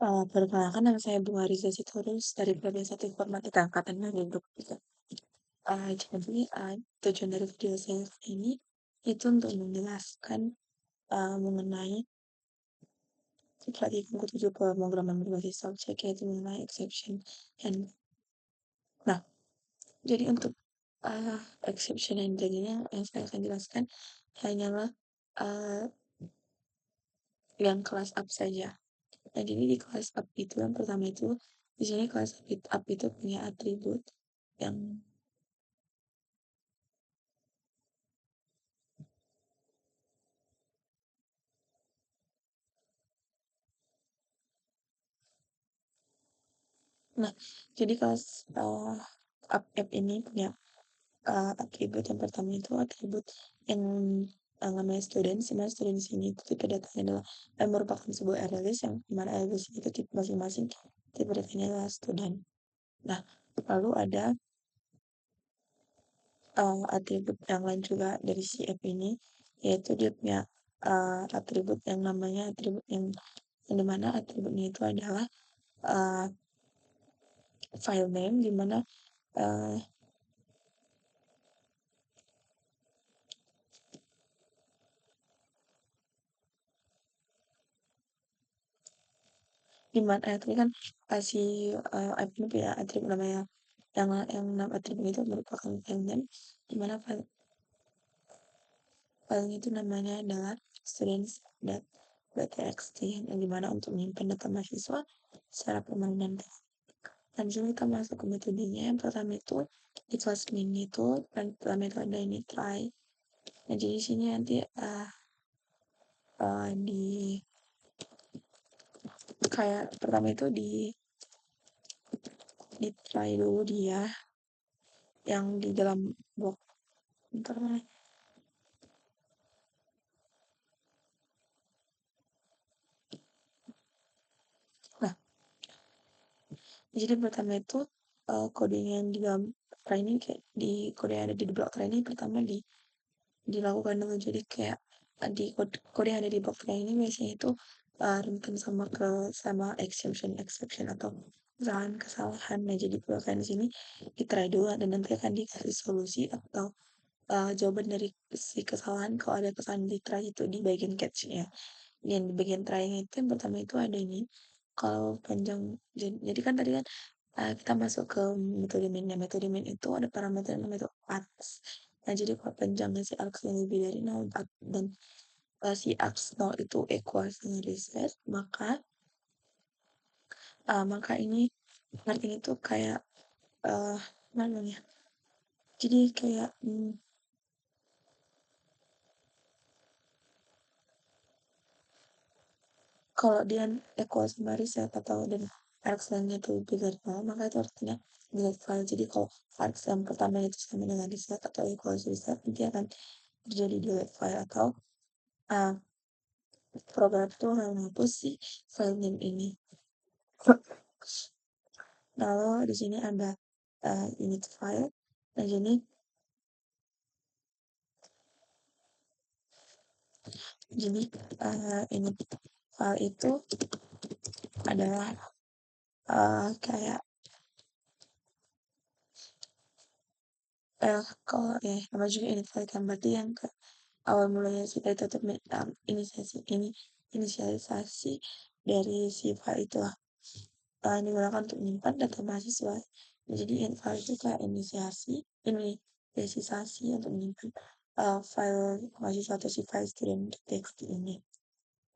Perkenalkan nama saya Bunga Riza Sitorus dari Prodi 1 Informatika Angkatan 2023. Jadi, tujuan dari video saya ini itu untuk menjelaskan mengenai strategi ke-7 pemrograman berbasis objek, yaitu mengenai exception. Nah, jadi untuk exception and jadinya yang saya akan jelaskan hanyalah uh, yang kelas up saja. Nah, jadi di kelas up itu yang pertama itu di sini kelas up itu punya atribut yang nah, jadi kelas app ini punya atribut yang pertama itu atribut yang namanya student, dimana student di sini itu tipe datanya adalah merupakan sebuah array list yang dimana array list itu tipe masing-masing tipe datanya adalah student. Nah, lalu ada atribut yang lain juga dari si app ini, yaitu dia punya atribut yang namanya atribut yang dimana atributnya itu adalah uh, file name, dimana uh, dimana ini kan si app ini punya atribut namanya yang nama atribut itu merupakan file name, dimana filenya itu namanya adalah students.txt, yang dimana untuk menyimpan data mahasiswa secara permanen. Dan di kita masuk ke metodenya. Yang pertama itu di kelas mini itu dan pertama itu ada ini try. Nah, jadi di sini nanti di kayak pertama itu di try dulu dia yang di dalam box. Bentar, nah, jadi pertama itu coding yang di dalam try ini kayak di kode yang ada di blok try ini pertama dilakukan dulu. Jadi kayak di kode yang ada di blok try ini biasanya itu rentan sama exception atau kesalahan. Nah, jadi bukan di sini di-try dulu dan nanti akan dikasih solusi atau jawaban dari si kesalahan kalau ada kesalahan di try itu di bagian catch-nya. Yang di bagian try itu yang pertama itu ada ini kalau panjang, jadi kan tadi kan kita masuk ke metode min-nya. Metode min itu ada parameter yang namanya itu args. Nah, jadi kalau panjangnya si args yang lebih dari 0 dan si args 0 itu equals reset, maka ini artinya itu kayak mana namanya, jadi kayak kalau dia equal sama reset atau dan args lainnya itu lebih dari 0, maka itu artinya delete file. Jadi kalau args yang pertama itu sama dengan reset atau equal reset, nanti akan terjadi delete file atau uh, program itu menghapus si file name ini. Lalu di sini ada init file. Nah, jadi init file itu adalah kayak kalau ya nama juga init file kan berarti yang ke awal mulanya kita itu untuk inisialisasi dari si file itu digunakan untuk menyimpan data mahasiswa. Jadi file itu kayak inisialisasi untuk menyimpan file mahasiswa atau si file student.txt ini.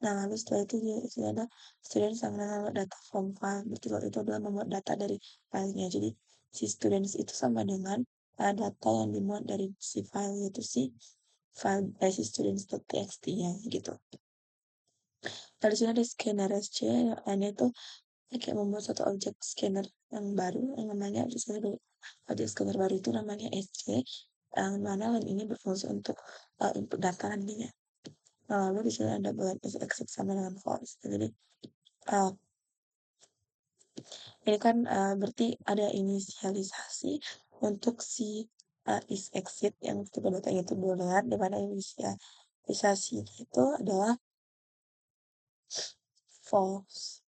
Nah, lalu setelah itu dia ada student sama dengan data from file. Berarti kalau itu adalah memuat data dari filenya. Jadi si students itu sama dengan data yang dimuat dari si file, yaitu si file si students.txt ya gitu. Lalu di sini ada scanner SC, hanya itu kayak membuat satu objek scanner yang baru yang namanya objek scanner baru itu namanya SC, yang mana ini berfungsi untuk input data nantinya. Nah, lalu di sini ada bulan is exit sama dengan false. Jadi uh, ini kan berarti ada inisialisasi untuk si is exit yang tipe datanya itu bulan, di mana inisialisasi itu adalah false.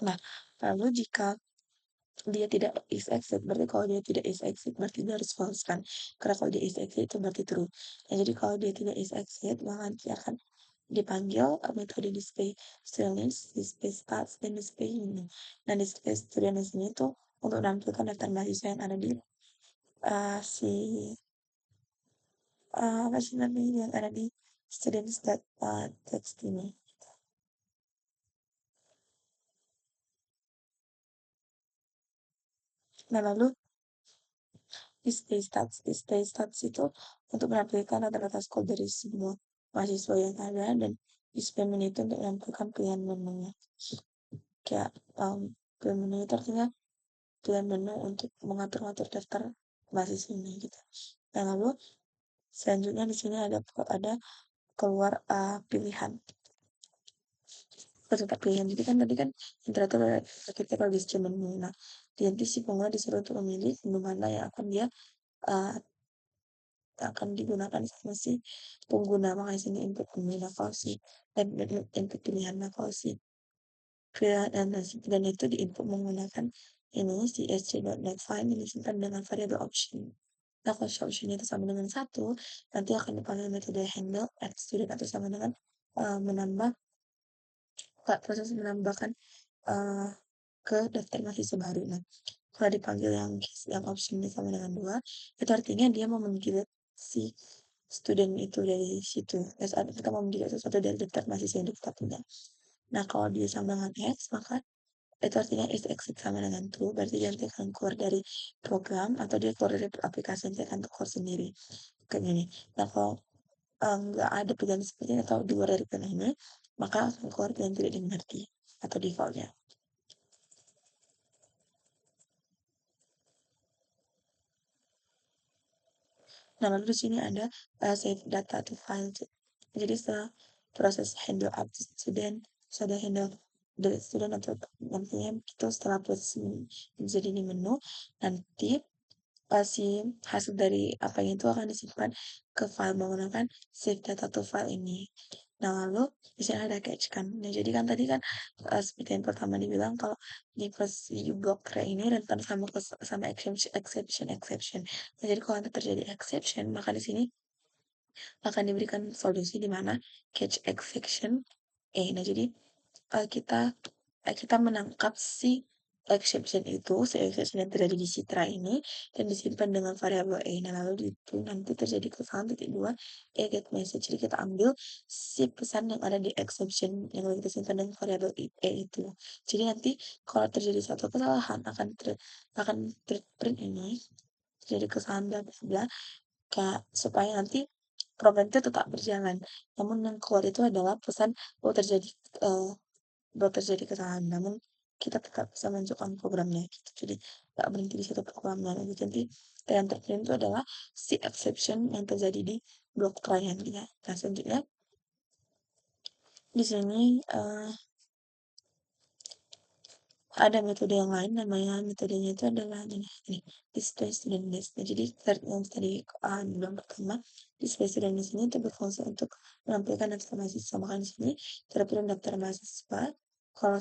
Nah, lalu jika dia tidak is exit, berarti kalau dia tidak is exit berarti dia harus false kan, karena kalau dia is exit itu berarti true. Nah, jadi kalau dia tidak is exit maka dia akan dipanggil metode display student display stats, dan display ini. Nah, display student ini tuh untuk menampilkan daftar mahasiswa yang ada di si apa sih namanya yang ada di student stat text ini. Nah, lalu display stats itu untuk menampilkan data-data skor dari semua mahasiswa yang ada, dan display menu itu untuk menampilkan pilihan menunya. Kayak pilihan menu itu artinya pilihan menu untuk mengatur-ngatur daftar mahasiswa ini gitu. Nah, lalu selanjutnya di sini ada keluar pilihan. Peserta pilihan jadi kan tadi kan yang teratur kita list menu. Nah, nanti si pengguna disuruh untuk memilih menu mana yang akan dia uh, akan digunakan sama si pengguna, makanya sini input pengguna kausi dan input pilihan kausi pilihan dan itu diinput menggunakan ini si sc.net file yang disimpan dengan variabel option. Nah, kalau option itu sama dengan 1, nanti akan dipanggil metode handle at student atau sama dengan menambah proses menambahkan uh, ke daftar mahasiswa baru. Nah, kalau dipanggil yang optionnya sama dengan 2, itu artinya dia mau menggilid si student itu dari situ. Saat kita mau menggilid sesuatu dari daftar mahasiswa yang kita punya. Nah, kalau dia sama dengan X, maka itu artinya is exit sama dengan true, berarti dia nanti akan keluar dari program atau dia keluar dari aplikasi, yang akan keluar sendiri. Kayak gini. Nah, kalau nggak ada pilihan seperti ini atau di luar dari pilihan ini, maka akan keluar pilihan tidak dimengerti atau defaultnya. Nah, lalu di sini ada save data to file. Jadi setelah proses handle up to student, sudah handle the student atau nantinya itu setelah proses menjadi di menu, nanti si hasil dari apa yang itu akan disimpan ke file menggunakan save data to file ini. Nah, lalu di sini ada catch kan. Nah, jadi kan tadi kan seperti yang pertama dibilang kalau di pas you block tray ini rentan sama exception. Nah, jadi kalau nanti terjadi exception, maka di sini akan diberikan solusi di mana catch exception. Nah, jadi kita kita menangkap si exception itu, si exception yang terjadi di Citra ini, dan disimpan dengan variabel E. Nah, lalu itu nanti terjadi kesalahan titik 2, get message. Jadi kita ambil si pesan yang ada di exception yang kita simpan dengan variabel E itu. Jadi nanti kalau terjadi suatu kesalahan akan print ini, terjadi kesalahan bla bla bla, supaya nanti program itu tetap berjalan. Namun yang keluar itu adalah pesan bahwa terjadi kesalahan, namun kita tetap bisa melanjutkan programnya gitu. Jadi nggak berhenti di satu programnya lagi. Jadi yang terprint itu adalah si exception yang terjadi di blok try-nya. Nah, selanjutnya di sini ada metode yang lain, namanya metodenya itu adalah ini display student list. Nah, jadi yang tadi bilang pertama, display student list ini itu berfungsi untuk menampilkan daftar mahasiswa. Maka di sini terdapat daftar mahasiswa. Kalau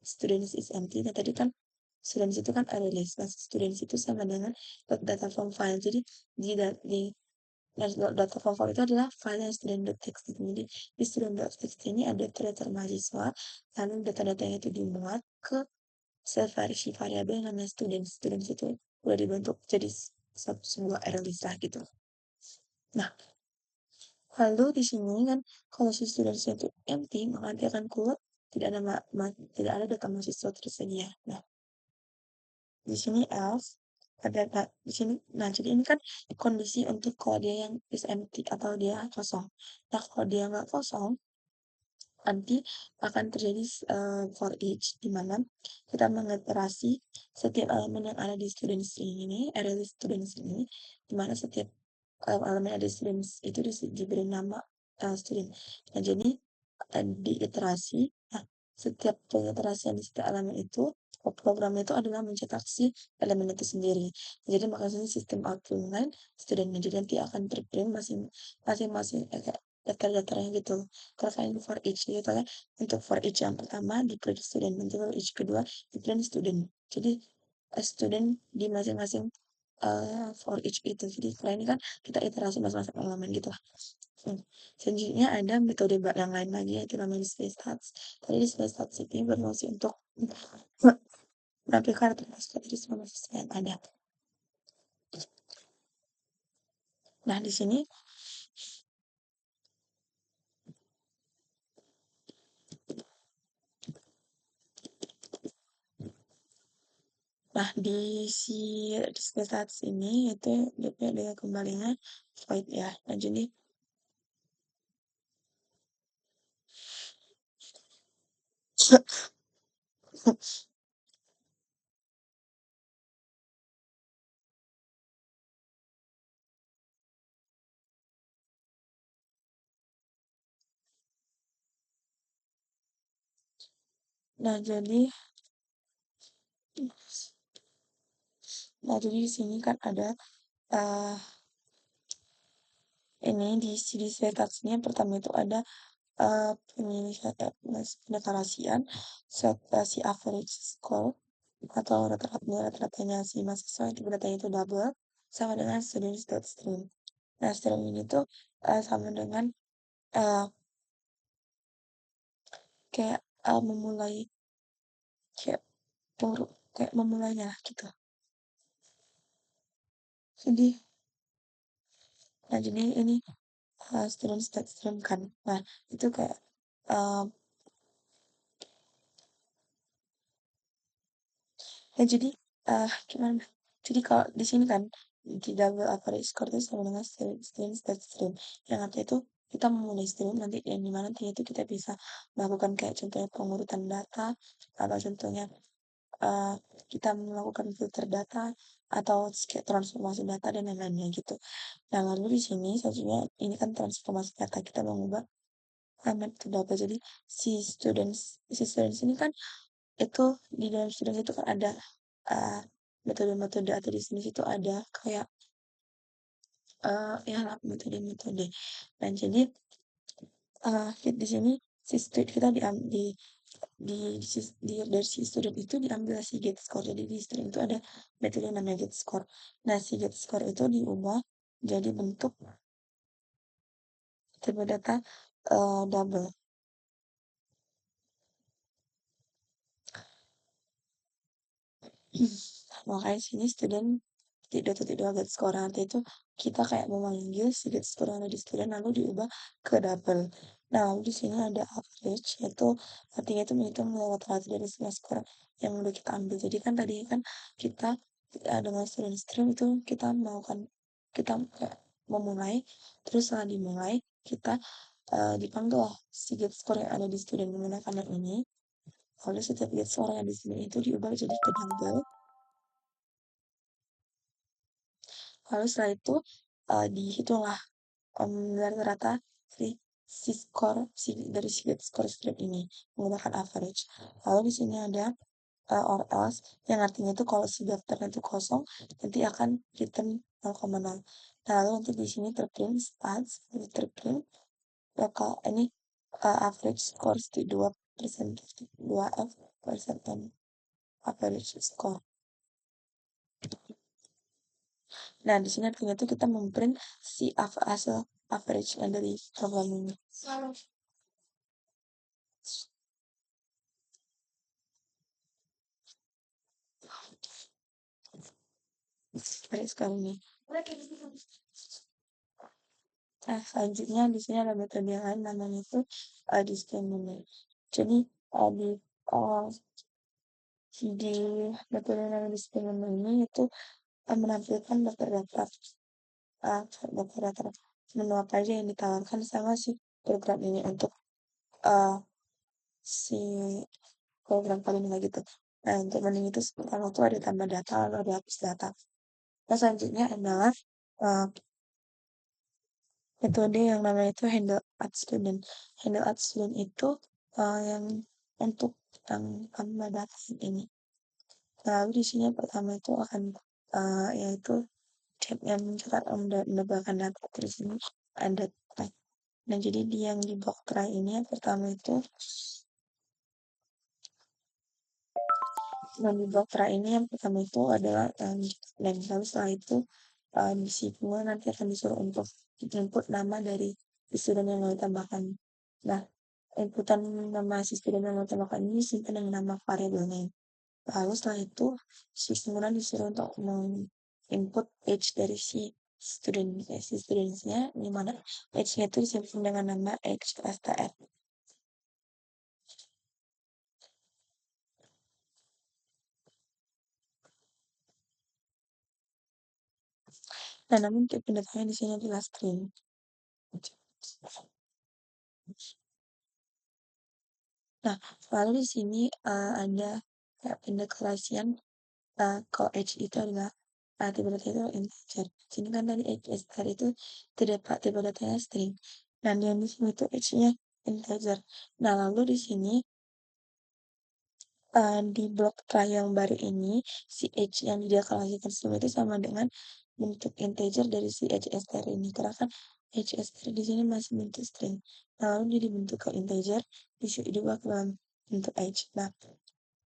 students is empty, nah tadi kan students itu kan ada list. Nah, students itu sama dengan data form file. Jadi di data form file itu adalah file yang student.txt. Jadi di student.txt ini ada data mahasiswa, lalu data-datanya itu dimuat ke si variabel yang namanya students itu udah dibentuk jadi sebuah array list lah gitu. Nah, lalu di sini kan kalau si students itu empty, maka nanti akan keluar tidak ada data mahasiswa tersedia. Nah, di sini else ada di sini. Nah, jadi ini kan kondisi untuk kalau dia yang is empty atau dia kosong. Nah, kalau dia nggak kosong, nanti akan terjadi for each, di mana kita mengeterasi setiap elemen yang ada di students ini, array list students ini, di mana setiap elemen yang ada di students itu diberi nama student. Nah, jadi diiterasi, nah, setiap pengiterasian di setiap elemen itu, program itu adalah mencetak si elemen itu sendiri. Jadi makanya sistem output line student. Jadi nanti akan terprint masing-masing daftar-daftarnya gitu. Kalau kalian for each gitu kan, untuk for each yang pertama di print student, nanti for each kedua di print student. Jadi student di masing-masing for each itu. Jadi kalian ini kan kita iterasi masing-masing elemen gitu lah. Selanjutnya ada metode yang lain lagi yaitu namanya display stats. Tadi display stats ini berfungsi untuk menampilkan karakteristik semua mahasiswa yang ada. Nah, di sini di si display stats ini itu DP dengan kembalinya void ya. Nah, jadi nah jadi di sini kan ada uh, ini di display stats ini yang pertama itu ada pemilihan pendeklarasian si average score atau rata-ratanya si mahasiswa itu datanya itu double sama dengan student.stream. Nah, stream ini tuh sama dengan uh, kayak memulai kayak kayak memulainya gitu. Jadi, jadi ini student.stream kan. Nah, itu kayak uh, ya jadi gimana? Jadi kalau di sini kan di double average score itu sama dengan stream stat stream. Yang artinya itu kita memulai stream nanti yang dimana nanti itu kita bisa melakukan kayak contohnya pengurutan data atau contohnya uh, kita melakukan filter data atau kayak transformasi data dan lain-lainnya gitu. Nah lalu di sini selanjutnya ini kan transformasi data kita mengubah metode data. Jadi si students ini kan itu di dalam students itu kan ada uh, metode-metode atau di sini itu ada kayak ya lah metode-metode. Dan jadi di sini si student kita diambil dari si student itu diambil si get score. Jadi di student itu ada metode yang namanya get score. Nah si get score itu diubah jadi bentuk tipe data double. Makanya sini student tidak get score nanti itu kita kayak memanggil si get score yang ada di student lalu diubah ke double. Nah lalu di sini ada average yaitu artinya itu menghitung rata-rata dari semua skor yang udah kita ambil. Jadi kan tadi kan kita dengan student stream itu kita melakukan kita kayak memulai terus setelah dimulai kita dipanggil lah si get score yang ada di student menggunakan yang ini. Lalu setiap get score yang di sini itu diubah jadi ke double. Lalu setelah itu dihitunglah rata-rata si dari si skor strip ini menggunakan average. Lalu di sini ada or else yang artinya itu kalau si daftarnya itu kosong nanti akan return 0,0. Nah, lalu nanti di sini terprint stats, terprint bakal ini average score 2% 2F persen average score. Nah, di sini artinya tuh kita memprint si hasil average dari program ini. Baik sekali nih. Nah, selanjutnya di sini ada metode yang lain namanya itu discriminate. Jadi di uh, di metode yang namanya discriminate ini itu menampilkan daftar-daftar daftar-daftar menu apa aja yang ditawarkan sama si program ini untuk uh, si program kalian gitu. Nah, untuk menu itu pertama itu ada tambah data lalu ada hapus data. Nah, selanjutnya adalah uh, metode yang namanya itu handle at student. Handle at student itu yang untuk yang tambah data ini. Lalu di sini pertama itu akan yaitu chat yang mencatat menambahkan data. Terus ini ada Nah, jadi yang di block try ini yang pertama itu, yang di block try ini yang pertama itu adalah dan lalu setelah itu si pengguna nanti akan disuruh untuk input nama dari si student yang mau ditambahkan. Nah, inputan nama si student yang mau ditambahkan ini simpan dengan nama variabelnya. Lalu setelah itu si pengguna disuruh untuk input age dari si studentsnya, di mana age-nya itu disimpan dengan nama age str. Nah, namun tipe datanya di sini adalah string. Nah, lalu di sini ada kayak pendeklarasian kalau age itu adalah tipe data itu integer. Sini kan tadi age str itu tidak tipe datanya string. Dan yang di sini itu age-nya integer. Nah, lalu di sini di blok try yang baru ini si age yang dideklarasikan sebelumnya itu sama dengan bentuk integer dari si age str ini, karena kan age str di sini masih bentuk string. Nah, lalu dia dibentuk ke integer, diubah ke dalam bentuk age.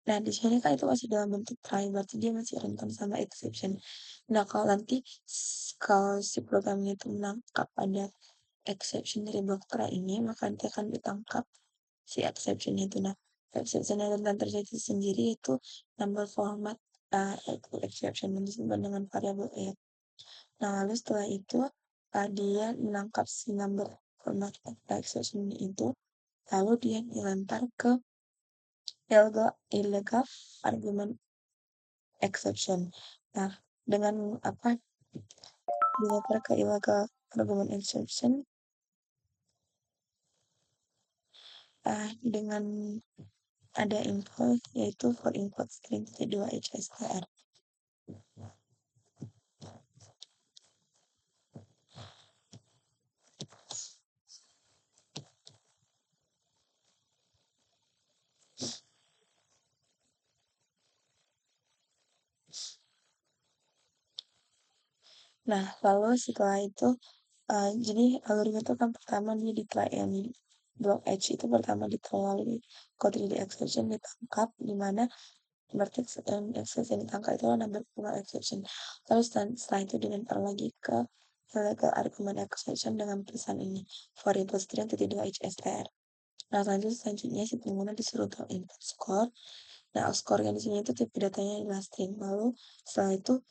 Nah, di sini kan itu masih dalam bentuk try, berarti dia masih rentan sama exception. Nah, kalau nanti kalau si programnya itu menangkap ada exception dari blok try ini, maka nanti akan ditangkap si exception itu. Nah, exception yang rentan terjadi sendiri itu number format exception yang disimpan dengan variabel a. Nah, lalu setelah itu dia menangkap si number format exception itu, lalu dia dilempar ke illegal argument exception. Nah, dengan apa? Dilempar ke illegal argument exception dengan ada info yaitu for input string 2 HSTR. Nah, lalu setelah itu jadi algoritma itu kan pertama dia di try yang di block edge itu pertama di try, lalu kalau di exception ditangkap, di mana berarti exception ditangkap itu number formal exception. Lalu setelah itu dilempar lagi ke argument exception dengan pesan ini variable string tidak HSR. Nah, selanjutnya si pengguna disuruh untuk input score. Nah, score yang di sini itu tipe datanya adalah string. Lalu setelah itu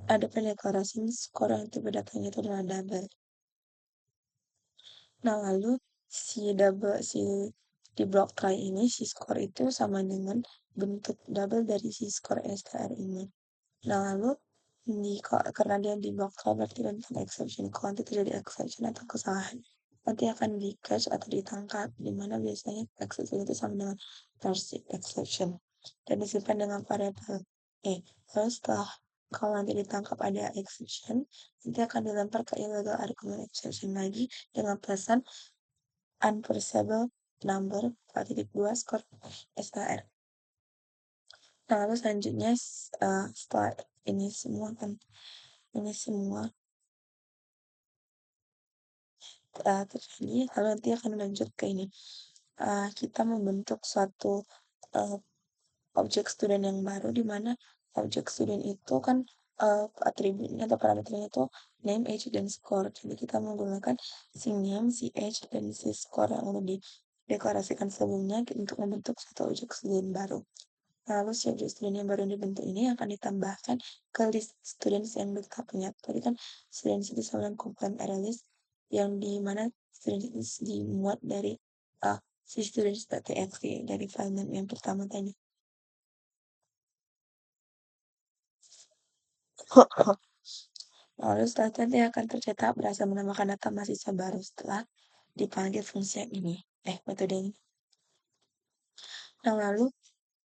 ada pendeklarasi skor yang tipe datanya itu adalah double. Nah, lalu si di block try ini si skor itu sama dengan bentuk double dari si skor str ini. Nah, lalu karena dia di block try berarti tentang exception. Kalau nanti terjadi exception atau kesalahan, nanti akan di catch atau ditangkap, di mana biasanya exception itu sama dengan persist exception dan disimpan dengan variabel lalu setelah kalau nanti ditangkap ada exception, nanti akan dilempar ke illegal argument exception lagi dengan pesan untraceable number 4.2 skor SKR. Nah, lalu selanjutnya setelah ini semua terjadi, lalu nanti akan lanjut ke ini. Kita membentuk suatu objek student yang baru, di mana objek student itu kan atributnya atau parameternya itu name, age, dan score. Jadi kita menggunakan si name, si age, dan si score yang udah dideklarasikan sebelumnya untuk membentuk satu objek student baru. Lalu si objek student yang baru dibentuk ini akan ditambahkan ke list students yang kita punya. Tadi kan students itu sama dengan component array list yang di mana students dimuat dari si students.txt dari file name yang pertama tadi. Lalu setelah itu nanti akan tercetak berhasil menambahkan data mahasiswa baru setelah dipanggil fungsi yang ini, metode ini. Nah, lalu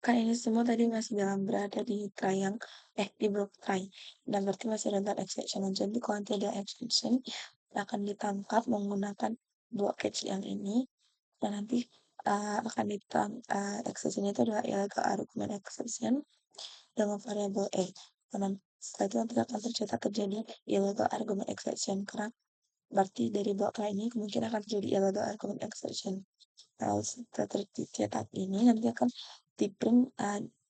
kan ini semua tadi masih berada di try yang di block try, dan berarti masih rentan exception. Jadi kalau nanti ada exception akan ditangkap menggunakan block catch yang ini, dan nanti akan exception itu adalah illegal argument exception dengan variabel a. Dan setelah itu nanti akan tercetak terjadi illegal argument exception karena berarti dari blok A ini kemungkinan akan terjadi illegal argument exertion. Nah, setelah tercetak ini nanti akan di-print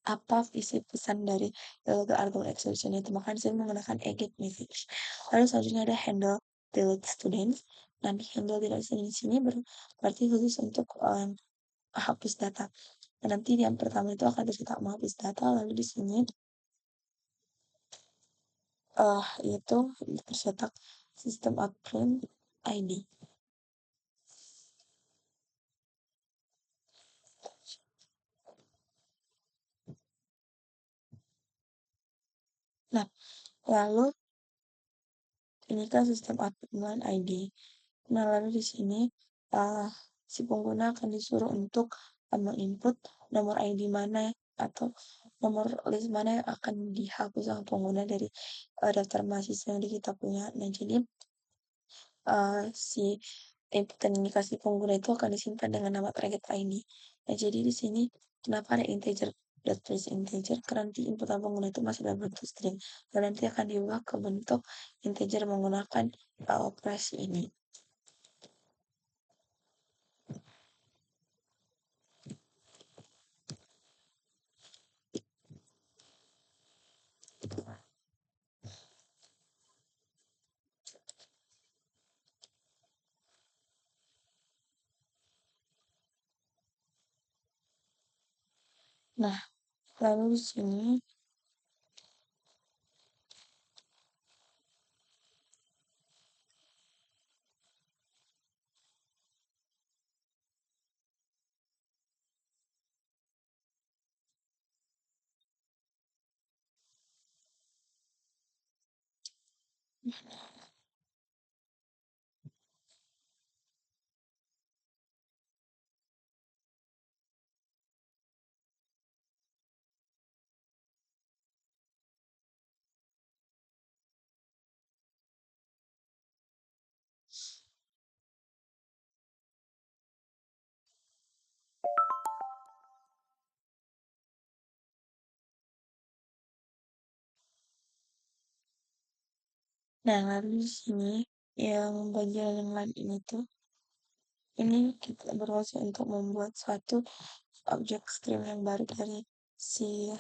apa visi pesan dari illegal argument exertion itu. Makanya saya menggunakan exit message. Lalu selanjutnya ada handle delete students. Nanti handle delete students di sini berarti khusus untuk hapus data. Nah, nanti yang pertama itu akan tercetak menghapus data, lalu di sini itu tercetak sistem upprint ID. Nah, lalu ini kan sistem upprint ID. Nah, lalu di sini si pengguna akan disuruh untuk menginput nomor ID mana atau nomor list mana yang akan dihapus sama pengguna dari daftar mahasiswa yang kita punya. Nah, jadi si input dan indikasi pengguna itu akan disimpan dengan nama target ID. Nah, jadi di sini kenapa ada integer dot place integer karena nanti inputan pengguna itu masih dalam bentuk string dan nanti akan diubah ke bentuk integer menggunakan operasi ini. Nah, lalu di sini lalu di sini yang bagian yang lain ini tuh ini kita berhasil untuk membuat suatu objek stream yang baru dari si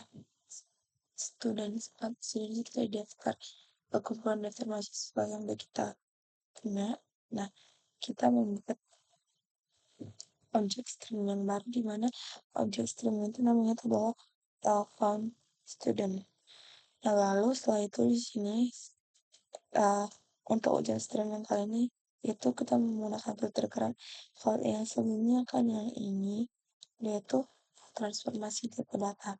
student kita daftar kumpulan daftar mahasiswa yang udah kita punya. Nah, kita membuat objek stream yang baru di mana objek stream itu namanya itu adalah found student. Nah, lalu setelah itu di sini untuk objek stream yang kali ini itu kita menggunakan filter karena kalau yang sebelumnya kan yang ini yaitu transformasi tipe data.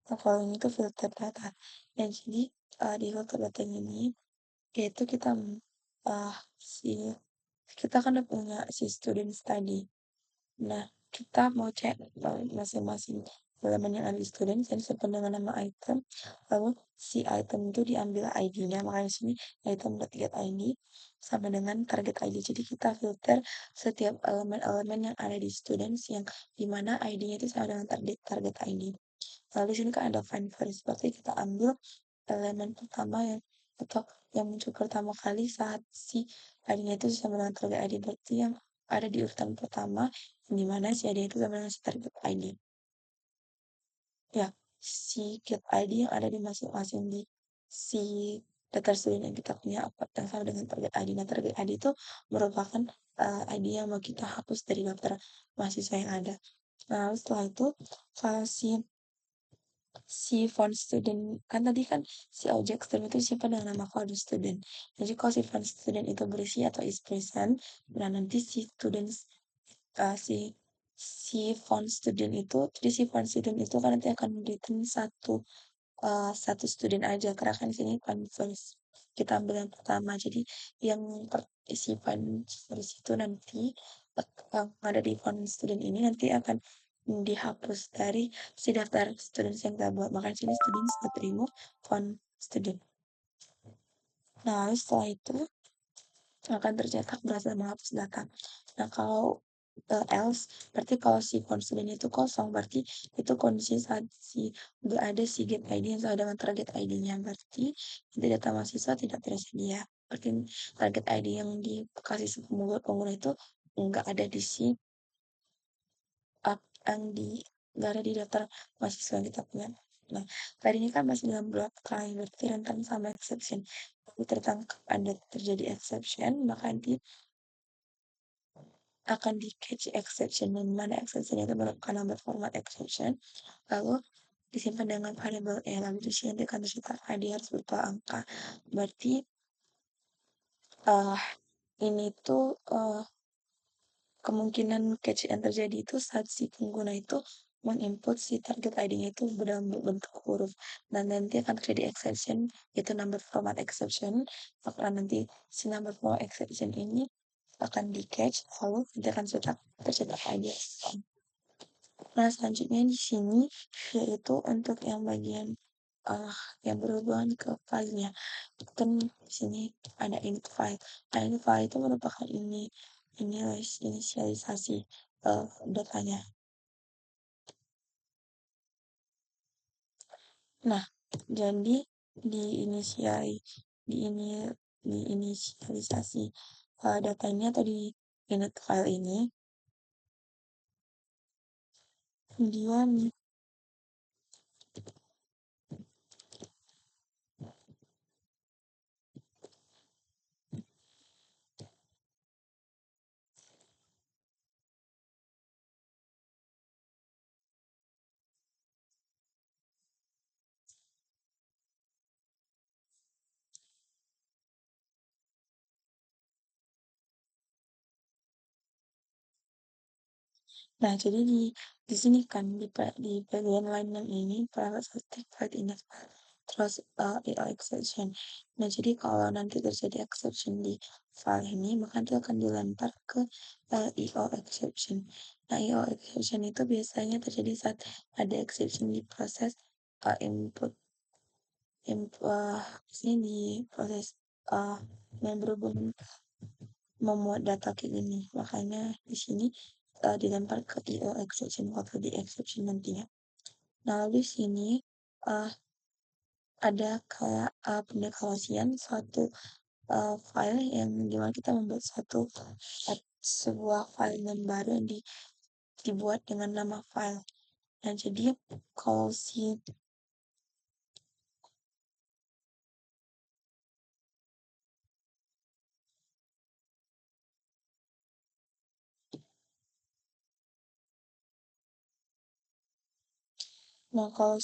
Nah, kalau ini tuh filter data. Dan jadi di filter data ini yaitu kita si kita kan udah punya si student study. Nah, kita mau cek masing-masing elemen yang ada di student dan disimpan dengan nama item. Lalu si item itu diambil ID-nya. Makanya di sini item.get ID sama dengan target ID. Jadi kita filter setiap elemen-elemen yang ada di students yang dimana ID-nya itu sama dengan target ID. Lalu di sini kan ada find first. Berarti kita ambil elemen pertama yang atau yang muncul pertama kali saat si ID-nya itu sama dengan target ID. Berarti yang ada di urutan pertama di mana si ID itu sama dengan si target ID. Ya, si get ID yang ada di masing-masing di si data student yang kita punya apa yang sama dengan target ID. Nah, target ID itu merupakan ID yang mau kita hapus dari daftar mahasiswa yang ada. Nah, setelah itu kalau si font student kan tadi kan si objek student itu siapa dengan nama font student. Jadi kalau si font student itu berisi atau is present, nah nanti si students si si font student itu, jadi si font student itu kan nanti akan return satu student aja karena kan di sini font first kita ambil yang pertama. Jadi yang isi font first itu nanti yang ada di font student ini nanti akan dihapus dari si daftar student yang kita buat. Makanya sini students dot remove font student. Nah, setelah itu akan tercetak berhasil menghapus data. Nah, kalau else berarti kalau si font student itu kosong berarti itu kondisi saat si nggak ada si get ID yang sama dengan target ID-nya berarti nanti data mahasiswa tidak tersedia. target ID yang dikasih pengguna itu nggak ada di si yang di nggak ada di daftar mahasiswa yang kita punya. Nah, tadi ini kan masih dalam block try, berarti rentan sama exception. Kalau tertangkap ada terjadi exception, maka nanti akan di catch exception, di mana exception itu merupakan number format exception, lalu disimpan dengan variable e, lalu di sini akan tercetak ID harus berupa angka. Berarti uh, ini tuh kemungkinan catch yang terjadi itu saat si pengguna itu menginput si target ID-nya itu dalam bentuk huruf, dan nanti akan terjadi exception, yaitu number format exception. Maka nanti si number format exception ini akan di catch, lalu nanti akan tercetak ID. Nah, selanjutnya di sini yaitu untuk yang bagian yang berhubungan ke filenya. Kan di sini ada init file. Nah, init file itu merupakan inisialisasi datanya. Nah, jadi di ini inisialisasi datanya atau di init file ini dia Nah, jadi di sini kan di bagian lain yang ini private certificate init file terus EO exception. Nah, jadi kalau nanti terjadi exception di file ini, maka dia akan dilempar ke EO exception. Nah, EO exception itu biasanya terjadi saat ada exception di proses input sini di proses yang berhubungan memuat data kayak gini. Makanya di sini dilempar ke IO exception atau di exception nantinya. Nah, lalu di sini uh, ada kayak pendekalasian suatu file yang dimana kita membuat sebuah file yang baru yang dibuat dengan nama file. Nah, jadi kalau nah kalau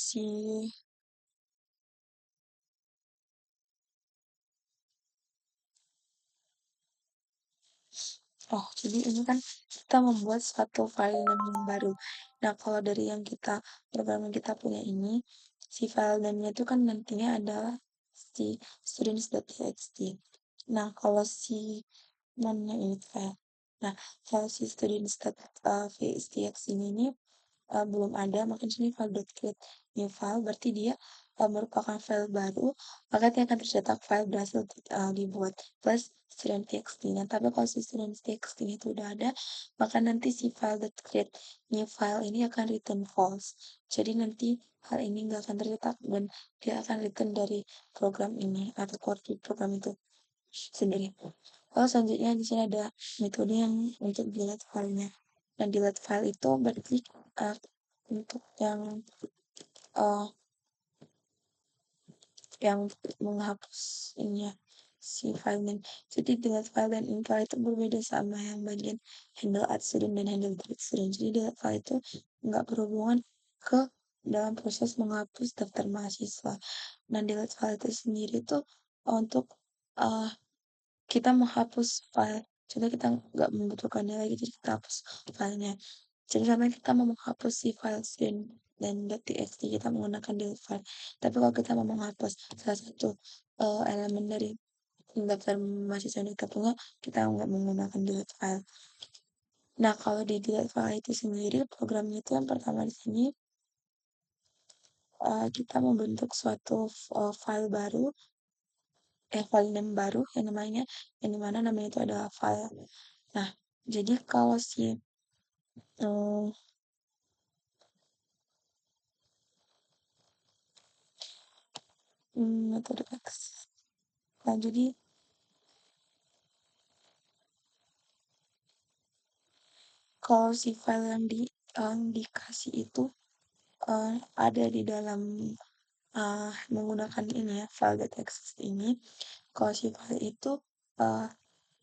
oh, jadi ini kan kita membuat suatu file yang baru. Nah, kalau dari yang program yang kita punya ini, si file name-nya itu kan nantinya adalah si students.txt. Nah, kalau si namanya ini file. Nah, kalau si students.txt ini belum ada, maka di sini file.create new file berarti dia merupakan file baru, maka dia akan tercetak file berhasil dibuat plus student.txt. Nah, tapi kalau si student.txt itu udah ada, maka nanti si file.create new file ini akan return false. Jadi nanti hal ini nggak akan tercetak dan dia akan return dari program ini atau core program itu sendiri. Lalu selanjutnya di sini ada metode yang untuk delete filenya. Dan delete file itu berarti uh, untuk uh, yang menghapus ini ya, si file name. Jadi delete file dan infile itu berbeda sama yang bagian handle add student dan handle delete student. Jadi delete file itu nggak berhubungan ke dalam proses menghapus daftar mahasiswa. Nah, delete file itu sendiri itu untuk uh, kita menghapus file. Jadi kita nggak membutuhkannya lagi, jadi kita hapus filenya. Jadi karena kita mau menghapus si file student dan .txt, kita menggunakan delete file. Tapi kalau kita mau menghapus salah satu elemen dari daftar mahasiswa yang kita punya, kita nggak menggunakan delete file. Nah, kalau di delete file itu sendiri, programnya itu yang pertama di sini kita membentuk suatu file baru, file name baru yang dimana namanya itu adalah file. Nah, jadi kalau si um, metode X. Nah, jadi kalau si file yang dikasih itu ada di dalam menggunakan ini ya file.txt ini. Kalau si file itu uh,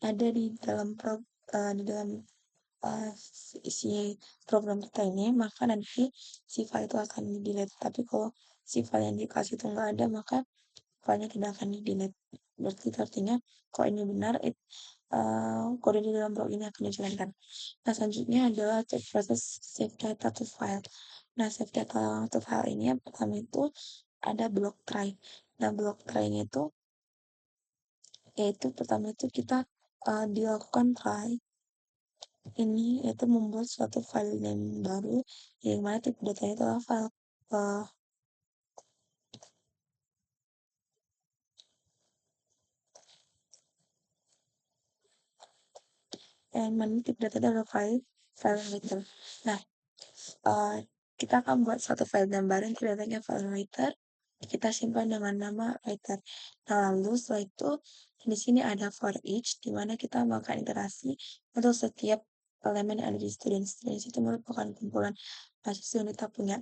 ada di dalam di dalam si program kita ini, maka nanti si file itu akan di delete. Tapi kalau si file yang dikasih itu nggak ada, maka filenya tidak akan di delete. Berarti itu artinya kalau ini benar, kode di dalam blok ini akan dijalankan. Nah, selanjutnya adalah cek proses save data to file. Nah, save data to file ini yang pertama itu ada block try. Nah, block try-nya itu yaitu pertama itu kita dilakukan try ini yaitu membuat suatu file yang baru yang mana tipe datanya itu adalah file uh, yang mana tipe data adalah file writer. Nah, uh, kita akan buat satu file yang baru yang tipe datanya file writer. Kita simpan dengan nama writer. Nah, lalu setelah itu di sini ada for each di mana kita melakukan iterasi untuk setiap elemen yang ada di student. Student itu merupakan kumpulan mahasiswa yang kita punya.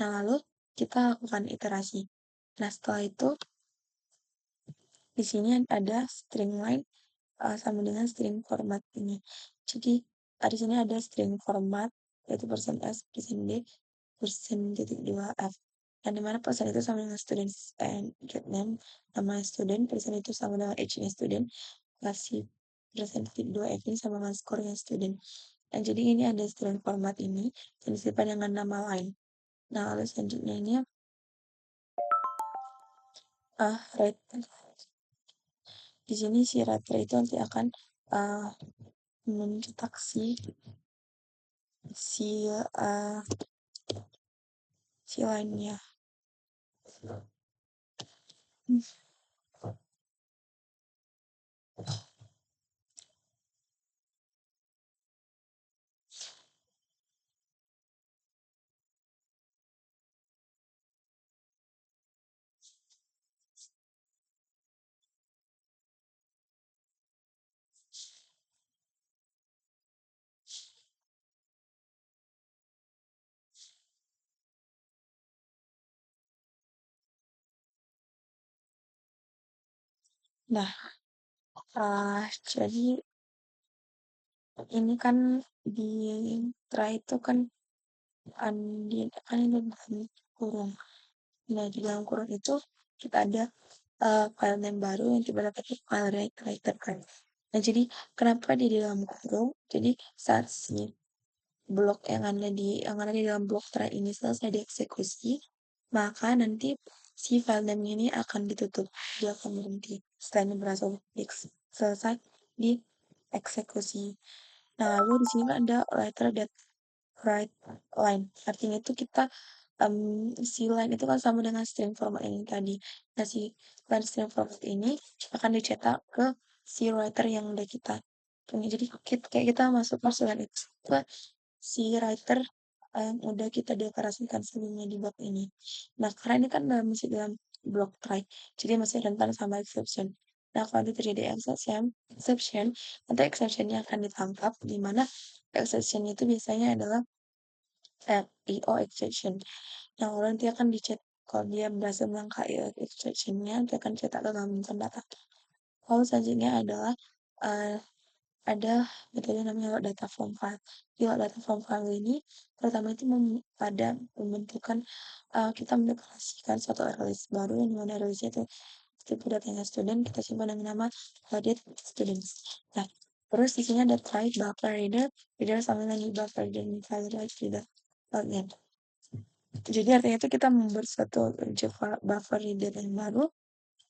Nah, lalu kita lakukan iterasi. Nah, setelah itu di sini ada string line sama dengan string format ini. Jadi di sini ada string format yaitu %s, %d, %2f. Dan dimana persen itu sama dengan student and get name, nama student, persen itu sama dengan age-nya student, kasih %2f ini sama dengan score-nya student. Dan jadi ini ada string format ini dan disimpan dengan nama lain. Nah, lalu selanjutnya ini writer. Di sini si writer itu nanti akan mencetak si uh, si lainnya. Nah, jadi ini kan di try itu kan kan ini dalam kurung. Nah, di dalam kurung itu kita ada file name baru yang kita dapat file writer kan. Nah, jadi kenapa di dalam kurung? Jadi saat si blok yang ada di dalam blok try ini selesai dieksekusi, maka nanti si file name ini akan ditutup, dia akan berhenti setelah ini berhasil selesai dieksekusi. Nah, lalu di sini kan ada letter that write line, artinya itu kita si line itu kan sama dengan string format yang tadi. Nah, si line string format ini akan dicetak ke si writer yang udah kita punya. Jadi kayak kita masuk line itu ke si writer yang udah kita deklarasikan sebelumnya di bab ini. Nah, karena ini kan masih dalam block try, jadi masih rentan sama exception. Nah, kalau nanti terjadi exception, nanti exceptionnya akan ditangkap, di mana exception itu biasanya adalah IO exception. Nah, kalau nanti akan dicet, kalau dia berhasil melangkah IO exceptionnya, dia akan cetak ke dalam data. Lalu selanjutnya adalah uh, ada metode namanya load data from file. Di load data from file ini pertama itu ada membentukkan kita mendeklarasikan suatu release baru yang dimana release itu tipe datanya student kita simpan dengan nama loaded students. Nah, terus di sini ada try buffer reader sama dengan buffer dan file reader login. Jadi artinya itu kita membuat suatu Java buffer reader yang baru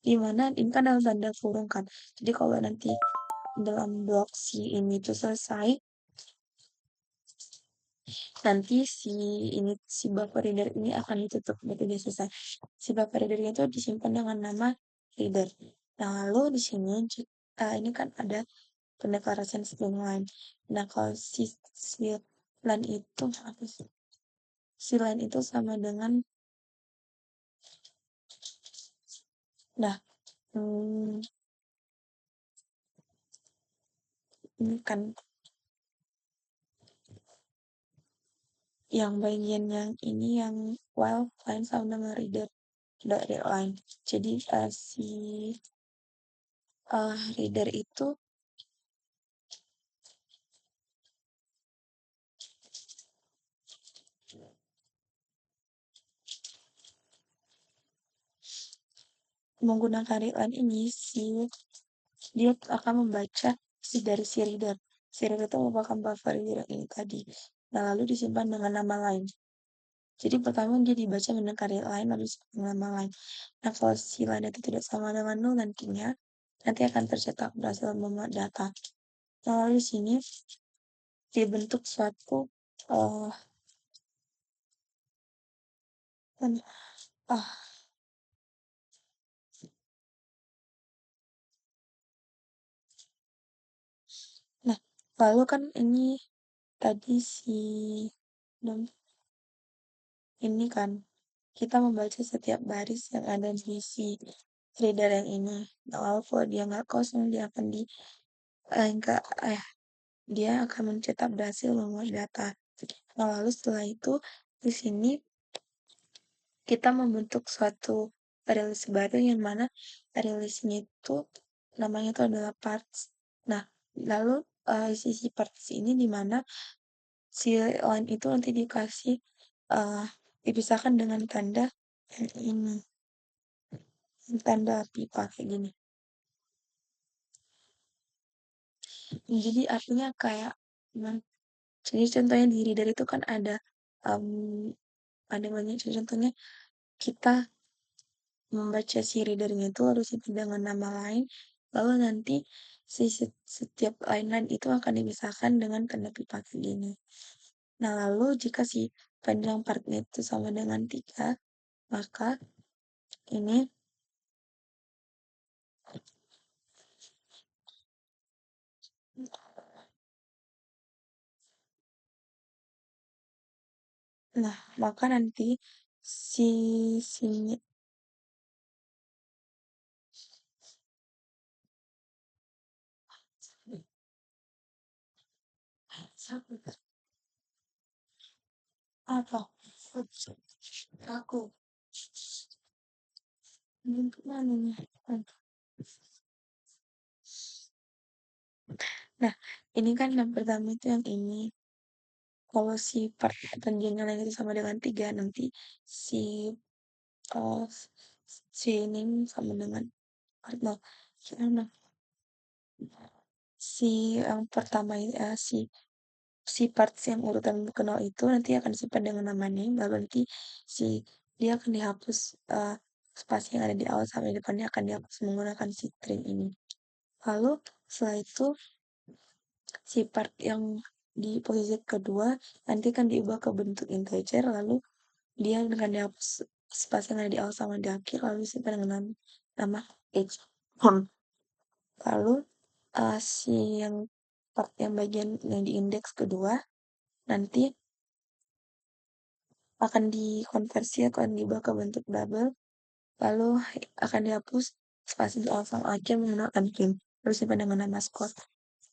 di mana ini kan dalam tanda kurung kan. Jadi kalau nanti dalam blok si ini tuh selesai, nanti si buffer reader ini akan ditutup berarti dia selesai. Si buffer reader itu disimpan dengan nama reader. Nah, lalu di sini ini kan ada pendeklarasian string line. Nah, kalau si line itu apa sih? Si line itu sama dengan nah ini kan yang bagian yang ini yang while line sama dengan reader dari line. Jadi si reader itu menggunakan read line ini dia akan membaca dari si reader. Si reader itu merupakan buffer reader ini tadi. Nah, lalu disimpan dengan nama lain. Jadi pertama dia dibaca menggunakan read line lalu dengan nama lain. Nah, kalau si line itu tidak sama dengan nol nantinya, nanti akan tercetak berhasil memuat data. Nah, lalu di sini dibentuk suatu uh, ah nah lalu kan ini tadi si nom- ini kan kita membaca setiap baris yang ada di si reader yang ini. Nah, lalu kalau dia nggak kosong dia akan enggak dia akan mencetak berhasil memuat data. Nah, lalu setelah itu di sini kita membentuk suatu rilis baru yang mana rilisnya itu namanya itu adalah parts. Nah, lalu sisi parts ini di mana si line itu nanti dikasih dipisahkan dengan tanda yang ini, tanda pipa kayak gini. Jadi artinya kayak jadi contohnya di reader itu kan um, ada banyak contohnya kita membaca si readernya itu harus simpan dengan nama lain, lalu nanti setiap line-line itu akan dipisahkan dengan tanda pipa kayak gini. Nah, lalu jika si panjang partnya itu sama dengan 3, maka ini, nah, maka nanti si, si, apa, aku, mana nih? Nah, ini kan yang pertama itu yang ini. Kalau si part panjangnya yang itu sama dengan 3, nanti si uh, si ini sama dengan part 0. Gimana? Si yang pertama si parts yang urutan kenal itu nanti akan disimpan dengan nama name, lalu nanti si dia akan dihapus spasi yang ada di awal sampai depannya akan dihapus menggunakan si string ini. Lalu setelah itu si part yang di posisi kedua nanti akan diubah ke bentuk integer, lalu dia akan dihapus spasi yang ada di awal sama di akhir, lalu disimpan dengan nama h. Lalu si yang part yang bagian yang di indeks kedua nanti akan dikonversi akan diubah ke bentuk double, lalu akan dihapus spasi di awal sama akhir menggunakan print, terus simpan dengan nama score.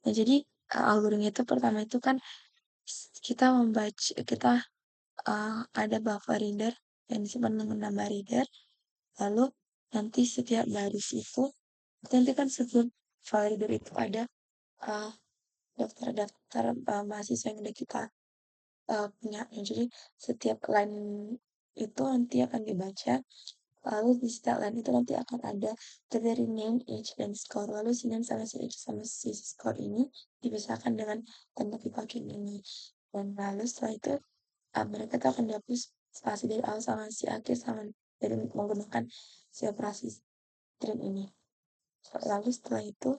Nah, jadi algoritma itu pertama itu kan kita ada buffer reader yang disimpan dengan nama reader, lalu nanti setiap baris itu nanti kan setiap file reader itu ada uh, daftar-daftar mahasiswa yang udah kita punya. Jadi setiap line itu nanti akan dibaca, lalu di setiap line itu nanti akan ada dari name, age, dan score. Lalu si name sama si age sama si score ini dipisahkan dengan tanda pipakin ini. Dan lalu setelah itu mereka tuh akan dihapus spasi dari awal sama si akhir sama dari menggunakan si operasi string ini. Lalu setelah itu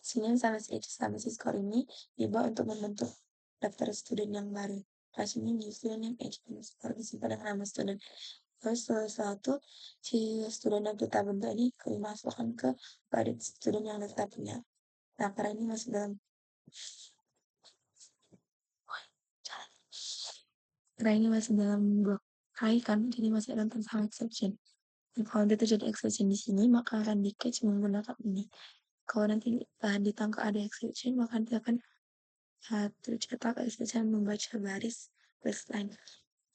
Senin sama si H sama si skor ini dibawa untuk membentuk daftar student yang baru. Hasilnya di student yang H dan skor disimpan dengan nama student. Terus setelah itu si student yang kita bentuk ini dimasukkan ke padat student yang kita punya. Nah, karena ini masih dalam blok high kan, jadi masih ada tentang exception. Dan kalau dia terjadi exception di sini, maka akan di catch menggunakan ini. Kalau nanti ditangkap ada exception, maka nanti akan tercetak exception membaca baris line.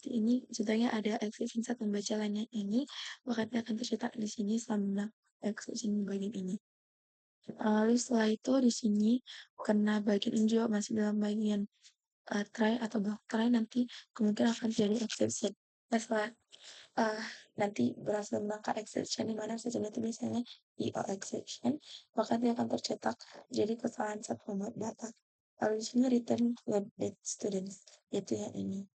Ini contohnya ada exception saat membaca line ini, maka dia akan tercetak di sini selama exception bagian ini. Lalu setelah itu di sini karena bagian ini juga masih dalam bagian try atau block try, nanti kemungkinan akan jadi exception. Nah, setelah nanti berhasil menangkap exception di mana exception itu biasanya EO exception, maka dia akan tercetak jadi kesalahan saat membuat data. Lalu di sini return loaded students, yaitu yang ini.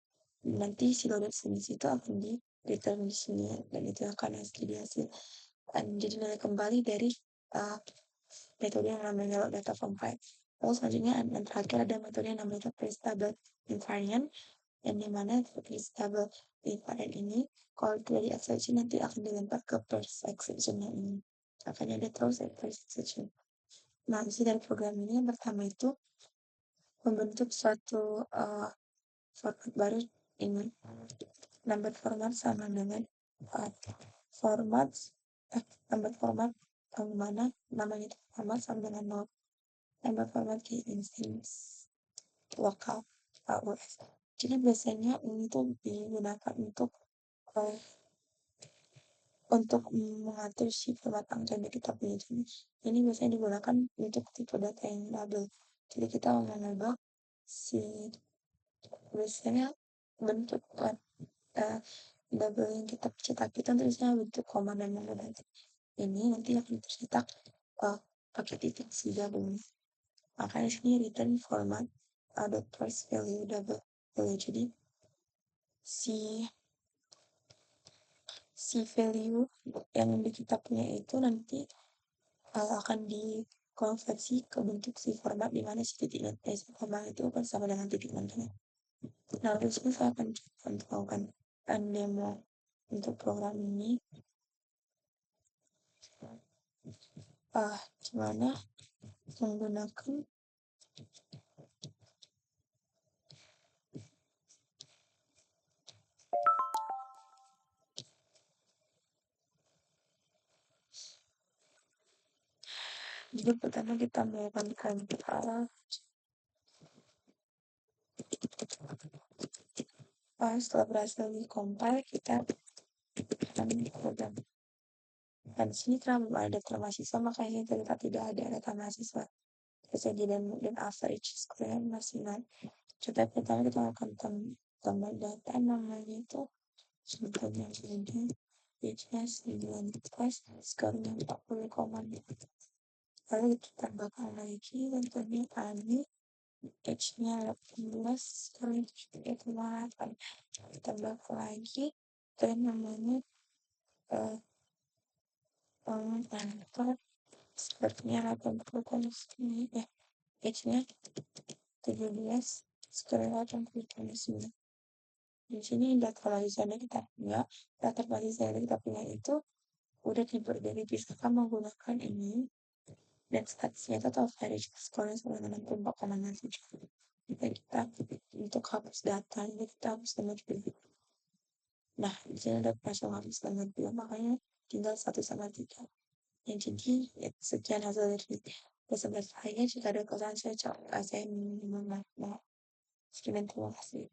Nanti si loaded students itu akan di return di sini, dan itu akan jadi hasil. Jadi nilai kembali dari metode yang namanya load data from file. Lalu selanjutnya yang terakhir ada metode yang namanya stable invariant, yang dimana stable invariant ini kalau dari exception nanti akan dilempar ke first exception yang ini, akan ada terus first exception. Nah, isi dari program ini yang pertama itu membentuk suatu format baru ini, number format sama dengan format number format yang mana namanya itu format sama dengan node, number format key instance lokal AOS. Jadi biasanya ini tuh digunakan untuk mengatur si format angka yang kita punya. Jadi ini biasanya digunakan untuk tipe data yang double. Jadi kita mengubah si biasanya bentuk double yang kita cetak itu tulisnya bentuk koma dan nanti ini nanti akan tercetak pakai titik si double. Makanya sini return format dot price value double value. Jadi si value yang kita punya itu nanti akan dikonversi ke bentuk si format di mana si titik dan si format itu akan sama dengan titik nantinya. Nah, terus saya akan coba untuk melakukan demo untuk program ini. Gimana menggunakan jadi pertama kita melakukan setelah berhasil di compile kita akan program. Dan di sini karena belum ada daftar mahasiswa, makanya ternyata tidak ada data mahasiswa. Jadi dan average score masih naik. Contoh pertama kita akan tambah data namanya itu contohnya jadi H-nya 19, skornya 40,5. Lalu kita tambahkan lagi contohnya Ani, H-nya 18, skornya 73,8. Kita tambahkan lagi dan namanya Antar, skornya 80,9, H-nya 17, skornya 80,9. Di sini data basisannya kita punya, data basisannya kita punya itu udah dipisahkan menggunakan ini, dan statusnya itu atau average skornya sama dengan 64,7. Kita untuk hapus data ini kita hapus dengan dulu. Nah, di sini ada langsung hapus dengan dulu, makanya tinggal 1/3. Yang jadi sekian hasil dari bersama saya. Jika ada kesalahan saya minta maaf. Sekian, terima kasih.